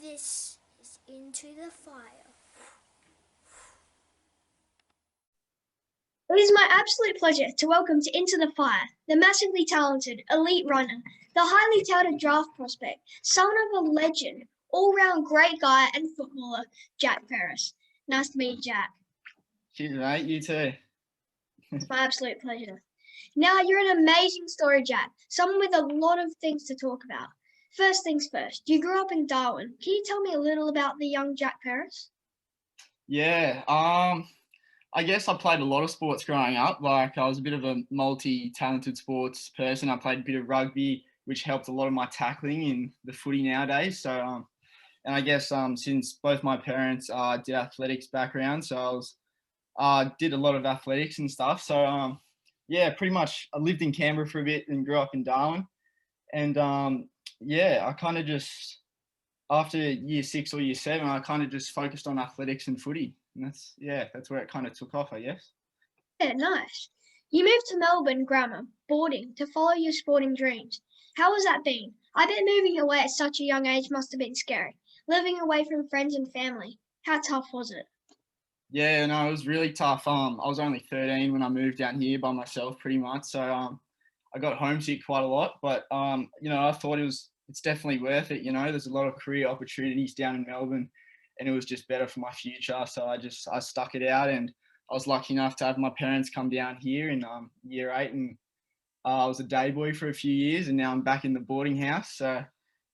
This is Into the Fire. It is my absolute pleasure to welcome to Into the Fire the massively talented elite runner, the highly touted draft prospect, son of a legend, all-round great guy and footballer, Jack Peris. Nice to meet you, Jack. Cheers, mate. You too. It's my absolute pleasure. Now, you're an amazing story, Jack, someone with a lot of things to talk about. First things first, you grew up in Darwin. Can you tell me a little about the young Jack Peris? Yeah. I guess I played a lot of sports growing up. Like I was a bit of a multi-talented sports person. I played a bit of rugby, which helped a lot of my tackling in the footy nowadays. So, and I guess since both my parents did athletics background, so did a lot of athletics and stuff. So, yeah, pretty much I lived in Canberra for a bit and grew up in Darwin. And yeah, I kind of just after year 6 or year 7, I kind of just focused on athletics and footy. And that's where it kind of took off, I guess. Yeah, nice. You moved to Melbourne Grammar, boarding, to follow your sporting dreams. How has that been? I bet moving away at such a young age must have been scary. Living away from friends and family. How tough was it? Yeah, no, it was really tough. I was only 13 when I moved down here by myself, pretty much. So I got homesick quite a lot. But I thought it's definitely worth it. There's a lot of career opportunities down in Melbourne, and it was just better for my future. So I stuck it out, and I was lucky enough to have my parents come down here in year 8, and I was a day boy for a few years, and now I'm back in the boarding house. So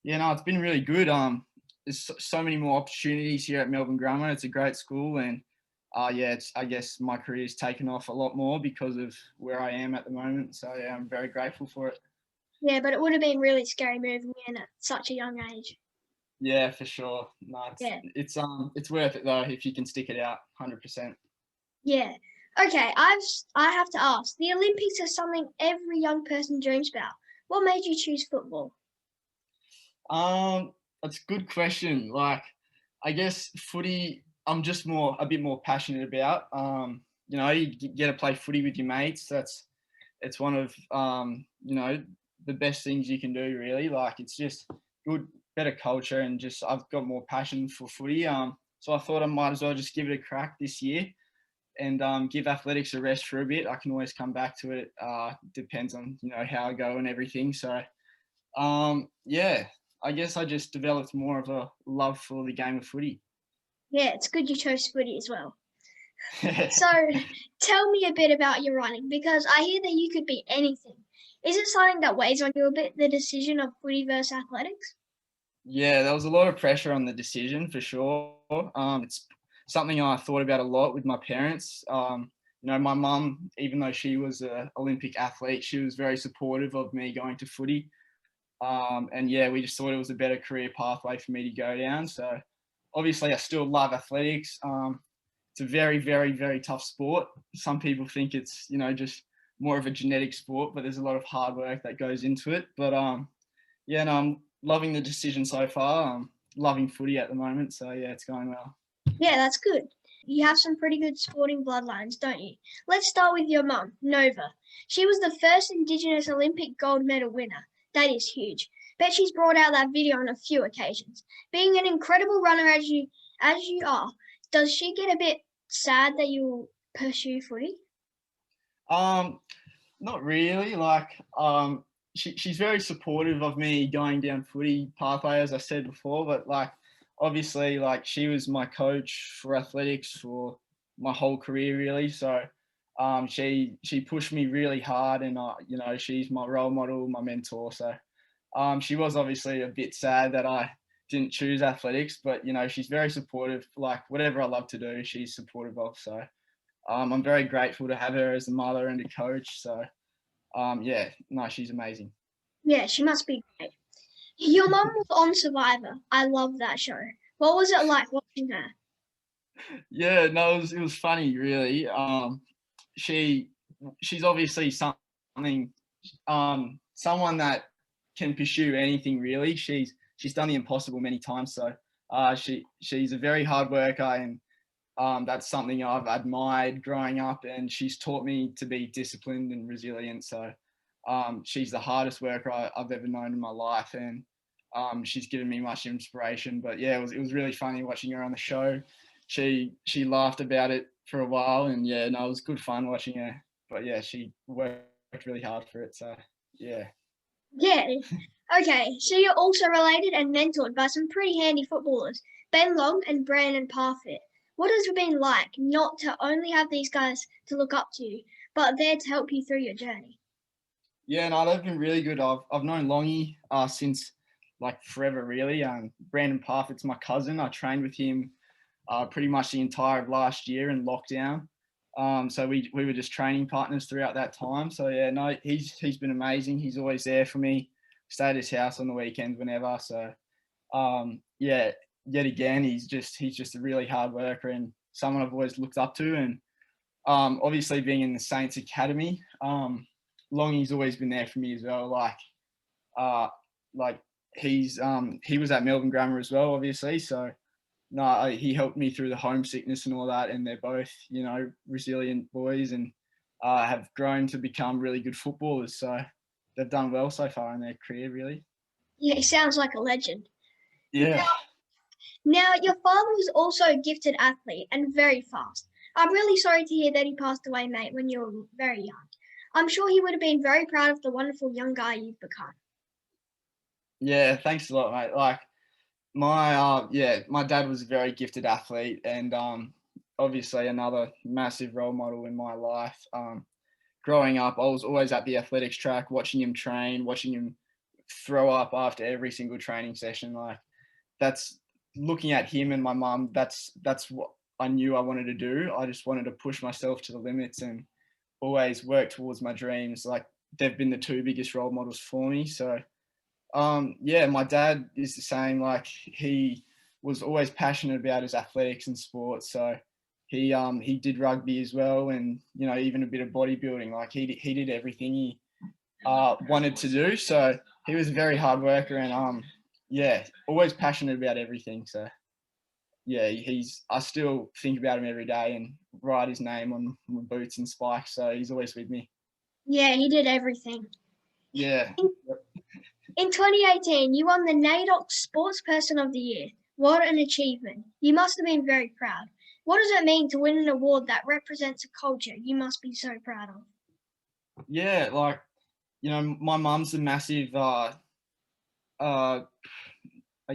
yeah, no, it's been really good. There's so many more opportunities here at Melbourne Grammar. It's a great school, and I guess my career's taken off a lot more because of where I am at the moment. So yeah, I'm very grateful for it. Yeah, but it would have been really scary moving in at such a young age. Yeah, for sure. No, Yeah. It's worth it though if you can stick it out, 100%. Yeah. Okay, I have to ask. The Olympics are something every young person dreams about. What made you choose football? That's a good question. Like, I guess footy, I'm just a bit more passionate about. You get to play footy with your mates. It's one of the best things you can do, really. Like, it's just good, better culture, and just I've got more passion for footy. So I thought I might as well just give it a crack this year and give athletics a rest for a bit. I can always come back to it. Depends on how I go and everything. So yeah, I guess I just developed more of a love for the game of footy. Yeah, it's good you chose footy as well. So tell me a bit about your running, because I hear that you could be anything. Is it something that weighs on you a bit, the decision of footy versus athletics? Yeah, there was a lot of pressure on the decision for sure. It's something I thought about a lot with my parents. My mum, even though she was an Olympic athlete, she was very supportive of me going to footy. And yeah, we just thought it was a better career pathway for me to go down. So obviously I still love athletics. It's a very, very, very tough sport. Some people think it's, just more of a genetic sport, but there's a lot of hard work that goes into it. But yeah, no, I'm loving the decision so far. I'm loving footy at the moment. So yeah, it's going well. Yeah, that's good. You have some pretty good sporting bloodlines, don't you? Let's start with your mum, Nova. She was the first Indigenous Olympic gold medal winner. That is huge. Bet she's brought out that video on a few occasions. Being an incredible runner as you are, does she get a bit sad that you pursue footy? Not really. Like, she's very supportive of me going down footy pathway, as I said before. But like, obviously, like she was my coach for athletics for my whole career, really. So, she pushed me really hard, and she's my role model, my mentor. So, she was obviously a bit sad that I didn't choose athletics, but she's very supportive. Like whatever I love to do, she's supportive of. So. I'm very grateful to have her as a mother and a coach. So, yeah, no, she's amazing. Yeah, she must be great. Your mum was on Survivor. I love that show. What was it like watching her? Yeah, no, it was funny, really. She's obviously someone that can pursue anything, really. She's done the impossible many times. So, she's a very hard worker, and that's something I've admired growing up, and she's taught me to be disciplined and resilient. So she's the hardest worker I've ever known in my life, and she's given me much inspiration. But yeah, it was really funny watching her on the show. She laughed about it for a while, and yeah, no, it was good fun watching her. But yeah, she worked really hard for it. So yeah. Yeah. Okay, so you're also related and mentored by some pretty handy footballers, Ben Long and Brandon Parfitt. What has it been like not to only have these guys to look up to, but there to help you through your journey? Yeah, no, they've been really good. I've known Longy since like forever, really. Brandon Parfitt's my cousin. I trained with him pretty much the entire of last year in lockdown. So we were just training partners throughout that time. So yeah, no, he's been amazing. He's always there for me. Stay at his house on the weekends whenever. So yeah, yet again, he's just a really hard worker and someone I've always looked up to. And obviously being in the Saints Academy, Longy's always been there for me as well. Uh, like he was at Melbourne Grammar as well, obviously. So no, he helped me through the homesickness and all that. And they're both, resilient boys and have grown to become really good footballers. So they've done well so far in their career, really. Yeah, he sounds like a legend. Yeah. Now, your father was also a gifted athlete and very fast. I'm really sorry to hear that he passed away, mate, when you were very young. I'm sure he would have been very proud of the wonderful young guy you've become. Yeah, thanks a lot, mate. Like my dad was a very gifted athlete and obviously another massive role model in my life. Growing up, I was always at the athletics track, watching him train, watching him throw up after every single training session. Like that's looking at him and my mum. That's what I knew I wanted to do. I just wanted to push myself to the limits and always work towards my dreams. Like they've been the two biggest role models for me. So yeah, my dad is the same. Like he was always passionate about his athletics and sports. So he did rugby as well, and even a bit of bodybuilding. Like he did everything he wanted to do. So he was a very hard worker, and yeah, always passionate about everything. So yeah, I still think about him every day and write his name on my boots and spikes. So he's always with me. Yeah, he did everything. Yeah. In 2018, you won the NAIDOC Sportsperson of the Year. What an achievement. You must have been very proud. What does it mean to win an award that represents a culture you must be so proud of? Yeah, like, my mum's a massive, I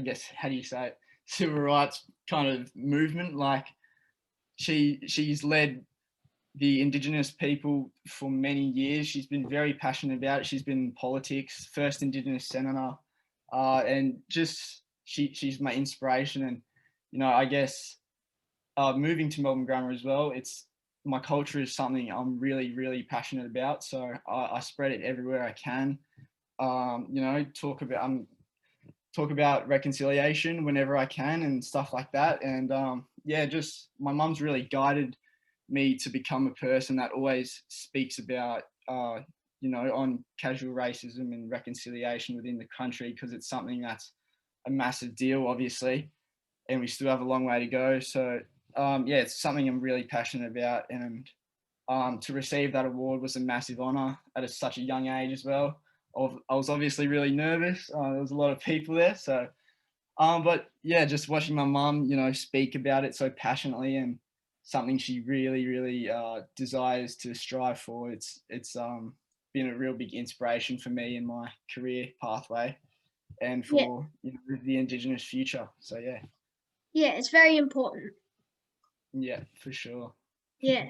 guess, how do you say it, civil rights kind of movement. Like, she's led the Indigenous people for many years. She's been very passionate about it. She's been in politics, first Indigenous senator, and just she's my inspiration. And I guess moving to Melbourne Grammar as well, my culture is something I'm really, really passionate about. So I spread it everywhere I can. Talk about reconciliation whenever I can and stuff like that. And yeah, just my mum's really guided me to become a person that always speaks about on casual racism and reconciliation within the country, because it's something that's a massive deal, obviously, and we still have a long way to go. So yeah, it's something I'm really passionate about, and to receive that award was a massive honour at such a young age as well. I was obviously really nervous. There was a lot of people there, so but yeah, just watching my mum, speak about it so passionately and something she really, really desires to strive for. It's been a real big inspiration for me in my career pathway and for the Indigenous future. So yeah. Yeah, it's very important. Yeah, for sure. Yeah.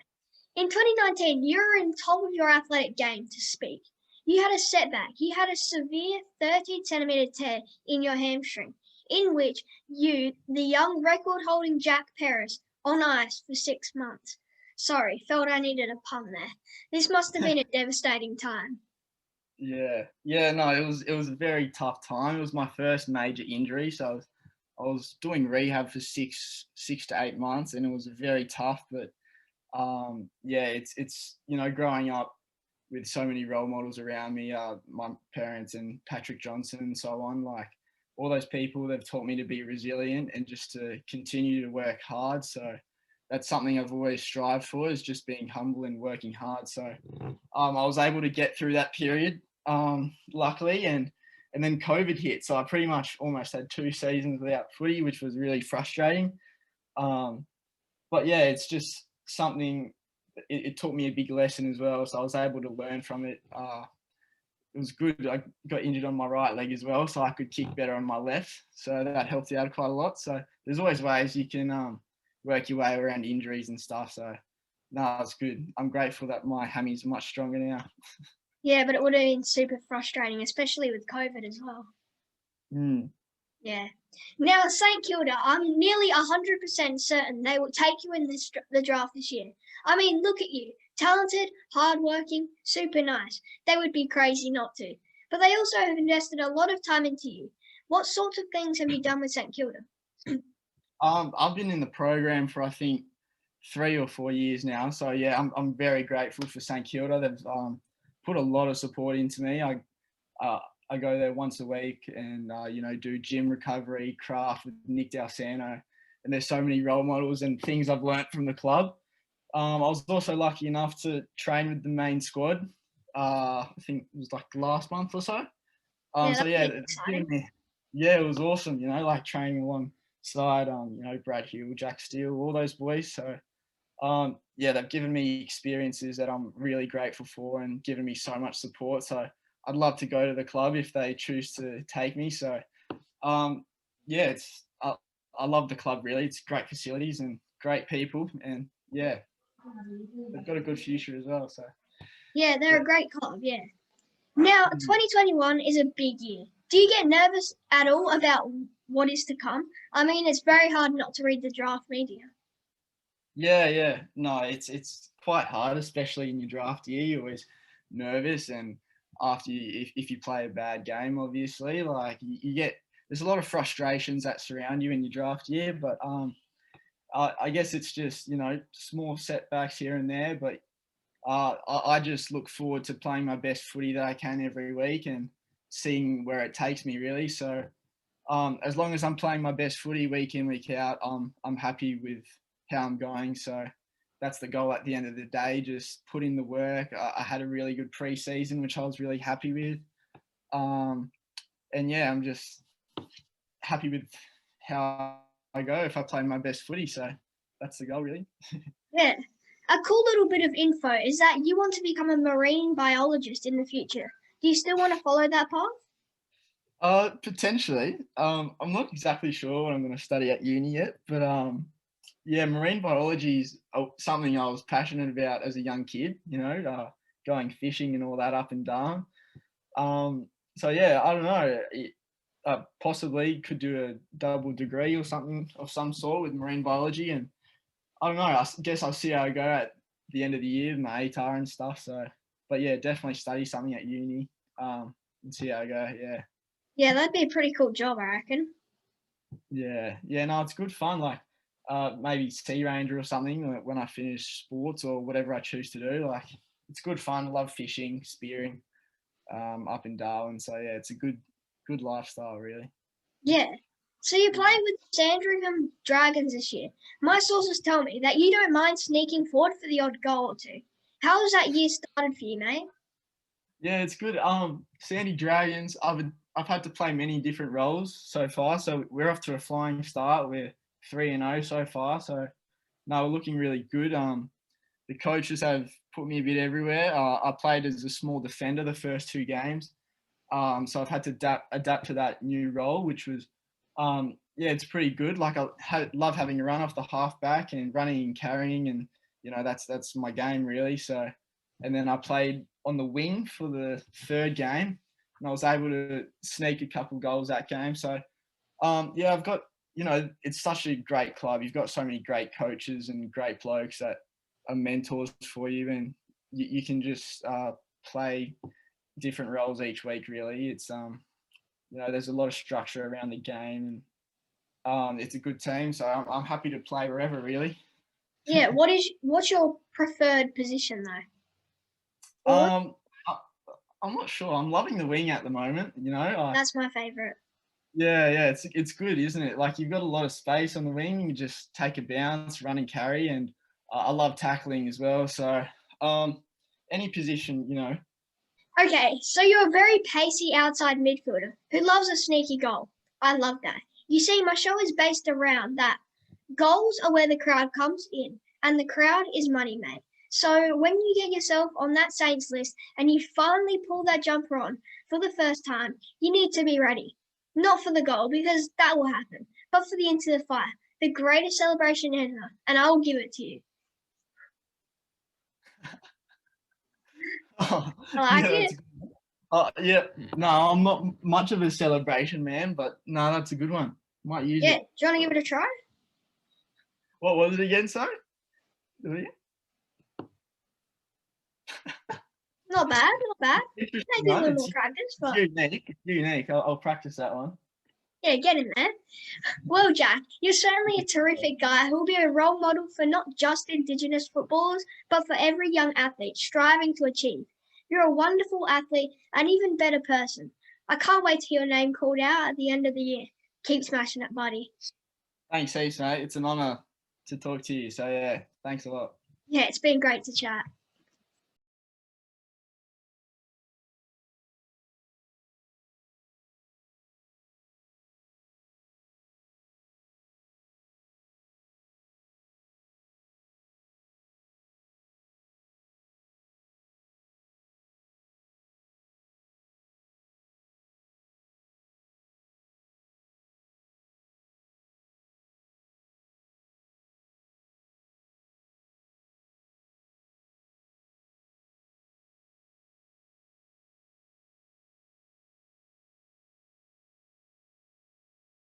In 2019, you were in top of your athletic game to speak. You had a setback. You had a severe 13-centimetre tear in your hamstring, in which you, the young record-holding Jack Peris, on ice for 6 months. Sorry, felt I needed a pun there. This must have been a devastating time. Yeah, no, it was a very tough time. It was my first major injury, so I was doing rehab for six to 8 months, and it was very tough. But yeah, it's growing up with so many role models around me, my parents and Patrick Johnson and so on, like all those people, they've taught me to be resilient and just to continue to work hard. So that's something I've always strived for, is just being humble and working hard. So I was able to get through that period, luckily, and and then COVID hit, so I pretty much almost had 2 seasons without footy, which was really frustrating. But yeah, it's just something. It taught me a big lesson as well, so I was able to learn from it. It was good. I got injured on my right leg as well, so I could kick better on my left. So that helped out quite a lot. So there's always ways you can work your way around injuries and stuff. So no, it's good. I'm grateful that my hammy's much stronger now. Yeah, but it would have been super frustrating, especially with COVID as well. Mm. Yeah. Now, St Kilda, I'm nearly 100% certain they will take you in the draft this year. I mean, look at you. Talented, hardworking, super nice. They would be crazy not to. But they also have invested a lot of time into you. What sorts of things have you done with St Kilda? I've been in the program for I think 3 or 4 years now. So yeah, I'm very grateful for St Kilda. They've put a lot of support into me. I go there once a week and do gym recovery, craft with Nick Dalsano, and there's so many role models and things I've learnt from the club. I was also lucky enough to train with the main squad. I think it was like last month or so. Yeah, So that's yeah, exciting. it was awesome. Like training alongside Brad Hill, Jack Steele, all those boys. So yeah, they've given me experiences that I'm really grateful for and given me so much support. So I'd love to go to the club if they choose to take me. So yeah, I love the club really. It's great facilities and great people, and yeah, they've got a good future as well. So Yeah, they're a great club, yeah. Now, 2021 is a big year. Do you get nervous at all about what is to come? I mean, it's very hard not to read the draft media. yeah. No, it's quite hard, especially in your draft year. You're always nervous, and if you play a bad game, obviously, like you get there's a lot of frustrations that surround you in your draft year. But I guess it's just small setbacks here and there. But I just look forward to playing my best footy that I can every week and seeing where it takes me really. So as long as I'm playing my best footy week in, week out, I'm happy with how I'm going. So that's the goal at the end of the day, just put in the work. I had a really good pre-season, which I was really happy with. And yeah, I'm just happy with how I go if I play my best footy. So that's the goal really. Yeah. A cool little bit of info is that you want to become a marine biologist in the future. Do you still want to follow that path? Potentially. I'm not exactly sure what I'm going to study at uni yet, but yeah, marine biology is something I was passionate about as a young kid. Going fishing and all that up and down. So yeah, I don't know. Possibly could do a double degree or something of some sort with marine biology, and I don't know. I guess I'll see how I go at the end of the year with my ATAR and stuff. So, but yeah, definitely study something at uni and see how I go. Yeah. Yeah, that'd be a pretty cool job, I reckon. Yeah. No, it's good fun. Like maybe sea ranger or something when I finish sports or whatever I choose to do. Like it's good fun. I love fishing, spearing up in Darwin. So yeah, it's a good lifestyle really. Yeah. So you're playing with Sandringham Dragons this year. My sources tell me that you don't mind sneaking forward for the odd goal or two. How has that year started for you, mate? Yeah, it's good. Sandy Dragons. I've had to play many different roles so far. So we're off to a flying start. We're 3-0 so far. So no, we're looking really good. The coaches have put me a bit everywhere. I played as a small defender the first 2 games. So I've had to adapt to that new role, which was, yeah, it's pretty good. Like love having a run off the halfback and running and carrying, and that's my game really. So, and then I played on the wing for the 3rd game, and I was able to sneak a couple goals that game. So, yeah, I've got it's such a great club. You've got so many great coaches and great blokes that are mentors for you, and you can just play different roles each week really. It's there's a lot of structure around the game, and it's a good team, so I'm happy to play wherever really. Yeah, what's your preferred position though? I, I'm not sure. I'm loving the wing at the moment. That's my favourite. Yeah, it's good, isn't it? Like you've got a lot of space on the wing. You just take a bounce, run and carry, and I love tackling as well. So any position, Okay, so you're a very pacey outside midfielder who loves a sneaky goal. I love that. You see, my show is based around that. Goals are where the crowd comes in, and the crowd is money made. So when you get yourself on that Saints list and you finally pull that jumper on for the first time, you need to be ready. Not for the goal, because that will happen, but for the Into the Fire, the greatest celebration ever, and I will give it to you. Oh, I like yeah, it. that's good. Yeah. No, I'm not much of a celebration man, but no, that's a good one. Might use Yeah, it. do you want to give it a try? What was it again, sorry? Do you? Not bad, not bad. Interesting Maybe a one. little It's more practice, It's but unique. It's unique. I'll practice that one. yeah, get in there. Well, Jack, you're certainly a terrific guy who will be a role model for not just Indigenous footballers, but for every young athlete striving to achieve. You're a wonderful athlete and even better person. I can't wait to hear your name called out at the end of the year. Keep smashing it, buddy. Thanks, heaps, mate. It's an honour to talk to you. So yeah, thanks a lot. Yeah, it's been great to chat.